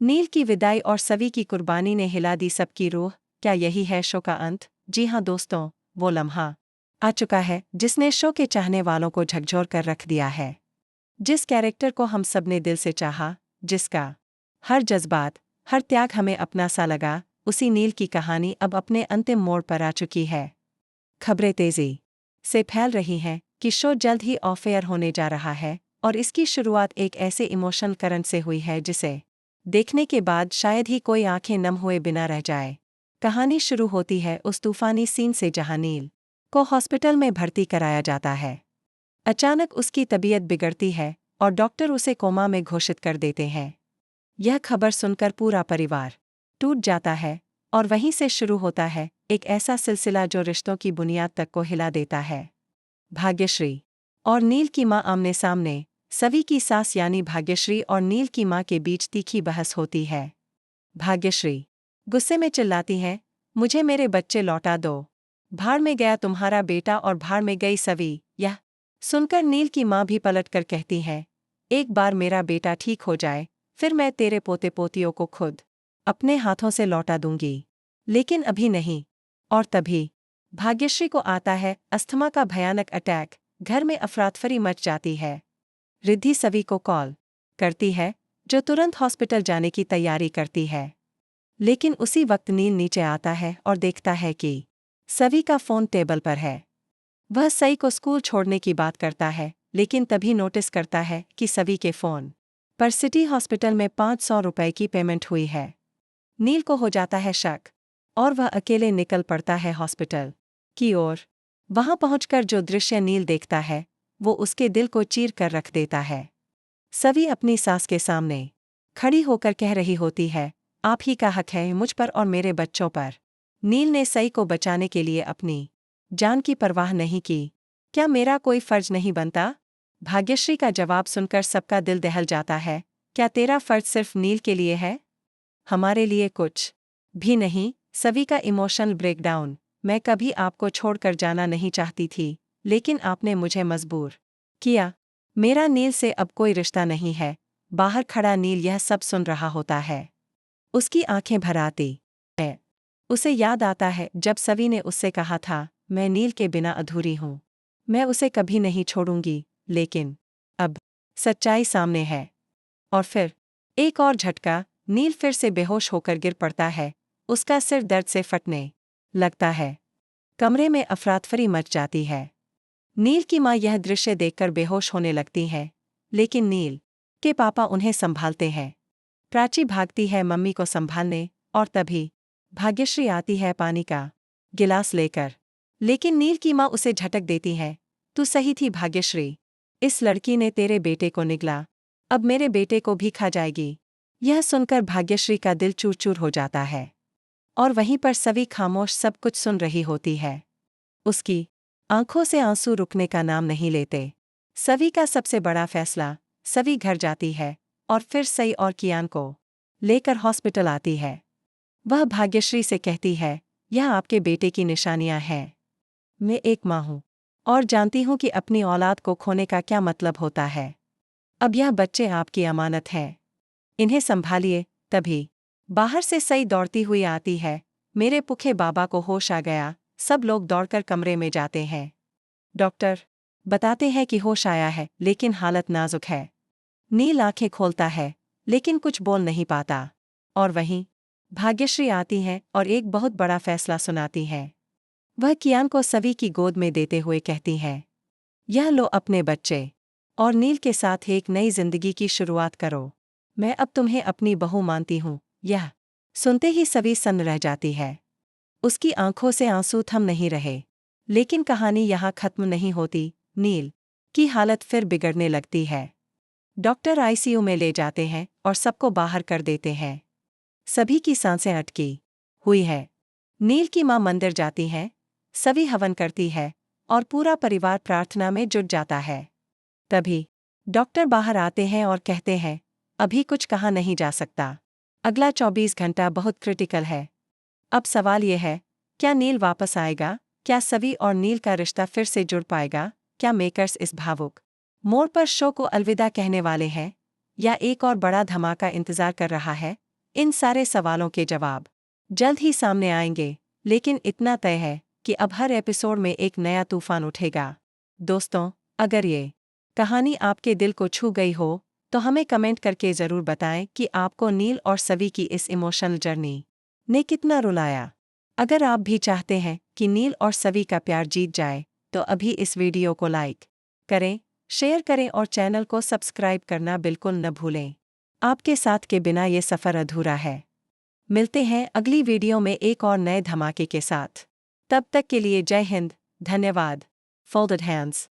नील की विदाई और सवी की कुर्बानी ने हिला दी सबकी रूह। क्या यही है शो का अंत? जी हाँ दोस्तों, वो लम्हा आ चुका है जिसने शो के चाहने वालों को झकझोर कर रख दिया है। जिस कैरेक्टर को हम सबने दिल से चाहा, जिसका हर जज्बात, हर त्याग हमें अपना सा लगा, उसी नील की कहानी अब अपने अंतिम मोड़ पर आ चुकी है। खबरें तेजी से फैल रही हैं कि शो जल्द ही ऑफ एयर होने जा रहा है और इसकी शुरुआत एक ऐसे इमोशनल करंट से हुई है जिसे देखने के बाद शायद ही कोई आंखें नम हुए बिना रह जाए। कहानी शुरू होती है उस तूफानी सीन से जहां नील को हॉस्पिटल में भर्ती कराया जाता है। अचानक उसकी तबीयत बिगड़ती है और डॉक्टर उसे कोमा में घोषित कर देते हैं। यह खबर सुनकर पूरा परिवार टूट जाता है और वहीं से शुरू होता है एक ऐसा सिलसिला जो रिश्तों की बुनियाद तक को हिला देता है। भाग्यश्री और नील की मां आमने सामने। सवी की सास यानी भाग्यश्री और नील की मां के बीच तीखी बहस होती है। भाग्यश्री गुस्से में चिल्लाती है, मुझे मेरे बच्चे लौटा दो। भाड़ में गया तुम्हारा बेटा और भाड़ में गई सवी। यह सुनकर नील की मां भी पलटकर कहती है, एक बार मेरा बेटा ठीक हो जाए फिर मैं तेरे पोते पोतियों को खुद अपने हाथों से लौटा दूंगी, लेकिन अभी नहीं। और तभी भाग्यश्री को आता है अस्थमा का भयानक अटैक। घर में अफरातफरी मच जाती है। रिद्धि सवी को कॉल करती है जो तुरंत हॉस्पिटल जाने की तैयारी करती है। लेकिन उसी वक्त नील नीचे आता है और देखता है कि सवी का फोन टेबल पर है। वह सई को स्कूल छोड़ने की बात करता है, लेकिन तभी नोटिस करता है कि सवी के फोन पर सिटी हॉस्पिटल में 500 रुपए की पेमेंट हुई है। नील को हो जाता है शक और वह अकेले निकल पड़ता है हॉस्पिटल की ओर। वहां पहुंचकर जो दृश्य नील देखता है वो उसके दिल को चीर कर रख देता है। सवी अपनी सास के सामने खड़ी होकर कह रही होती है, आप ही का हक है मुझ पर और मेरे बच्चों पर। नील ने सई को बचाने के लिए अपनी जान की परवाह नहीं की। क्या मेरा कोई फर्ज नहीं बनता? भाग्यश्री का जवाब सुनकर सबका दिल दहल जाता है। क्या तेरा फर्ज सिर्फ नील के लिए है? हमारे लिए कुछ भी नहीं। सवी का इमोशनल ब्रेकडाउन। मैं कभी आपको छोड़कर जाना नहीं चाहती थी, लेकिन आपने मुझे मजबूर किया। मेरा नील से अब कोई रिश्ता नहीं है। बाहर खड़ा नील यह सब सुन रहा होता है। उसकी आंखें भर आती है। उसे याद आता है जब सवी ने उससे कहा था, मैं नील के बिना अधूरी हूँ, मैं उसे कभी नहीं छोड़ूंगी। लेकिन अब सच्चाई सामने है। और फिर एक और झटका। नील फिर से बेहोश होकर गिर पड़ता है। उसका सिर दर्द से फटने लगता है। कमरे में अफरातफरी मच जाती है। नील की मां यह दृश्य देखकर बेहोश होने लगती है, लेकिन नील के पापा उन्हें संभालते हैं। प्राची भागती है मम्मी को संभालने और तभी भाग्यश्री आती है पानी का गिलास लेकर। लेकिन नील की मां उसे झटक देती है, तू सही थी भाग्यश्री, इस लड़की ने तेरे बेटे को निगला, अब मेरे बेटे को भी खा जाएगी। यह सुनकर भाग्यश्री का दिल चूर चूर हो जाता है। और वहीं पर सवी खामोश सब कुछ सुन रही होती है। उसकी आंखों से आंसू रुकने का नाम नहीं लेते। सवी का सबसे बड़ा फैसला। सवी घर जाती है और फिर सई और कियान को लेकर हॉस्पिटल आती है। वह भाग्यश्री से कहती है, यह आपके बेटे की निशानियां हैं। मैं एक मां हूं और जानती हूं कि अपनी औलाद को खोने का क्या मतलब होता है। अब यह बच्चे आपकी अमानत हैं, इन्हें संभालिए। तभी बाहर से सई दौड़ती हुई आती है। मेरे पुखे बाबा को होश आ गया। सब लोग दौड़कर कमरे में जाते हैं। डॉक्टर बताते हैं कि होश आया है, लेकिन हालत नाजुक है। नील आंखें खोलता है, लेकिन कुछ बोल नहीं पाता। और वहीं भाग्यश्री आती हैं और एक बहुत बड़ा फैसला सुनाती हैं। वह कियान को सवी की गोद में देते हुए कहती हैं, यह लो अपने बच्चे और नील के साथ एक नई जिंदगी की शुरुआत करो। मैं अब तुम्हें अपनी बहू मानती हूँ। यह सुनते ही सवी सन्न रह जाती है। उसकी आंखों से आंसू थम नहीं रहे। लेकिन कहानी यहाँ खत्म नहीं होती। नील की हालत फिर बिगड़ने लगती है। डॉक्टर आईसीयू में ले जाते हैं और सबको बाहर कर देते हैं। सभी की सांसें अटकी हुई है। नील की मां मंदिर जाती हैं, सभी हवन करती है और पूरा परिवार प्रार्थना में जुट जाता है। तभी डॉक्टर बाहर आते हैं और कहते हैं, अभी कुछ कहा नहीं जा सकता। अगला 24 घंटा बहुत क्रिटिकल है। अब सवाल यह है, क्या नील वापस आएगा? क्या सवी और नील का रिश्ता फिर से जुड़ पाएगा? क्या मेकर्स इस भावुक मोड़ पर शो को अलविदा कहने वाले हैं, या एक और बड़ा धमाका इंतजार कर रहा है? इन सारे सवालों के जवाब जल्द ही सामने आएंगे, लेकिन इतना तय है कि अब हर एपिसोड में एक नया तूफान उठेगा। दोस्तों, अगर ये कहानी आपके दिल को छू गई हो तो हमें कमेंट करके ज़रूर बताएं कि आपको नील और सवी की इस इमोशनल जर्नी ने कितना रुलाया। अगर आप भी चाहते हैं कि नील और सवी का प्यार जीत जाए तो अभी इस वीडियो को लाइक करें, शेयर करें और चैनल को सब्सक्राइब करना बिल्कुल न भूलें। आपके साथ के बिना ये सफ़र अधूरा है। मिलते हैं अगली वीडियो में एक और नए धमाके के साथ। तब तक के लिए जय हिंद, धन्यवाद। Folded hands.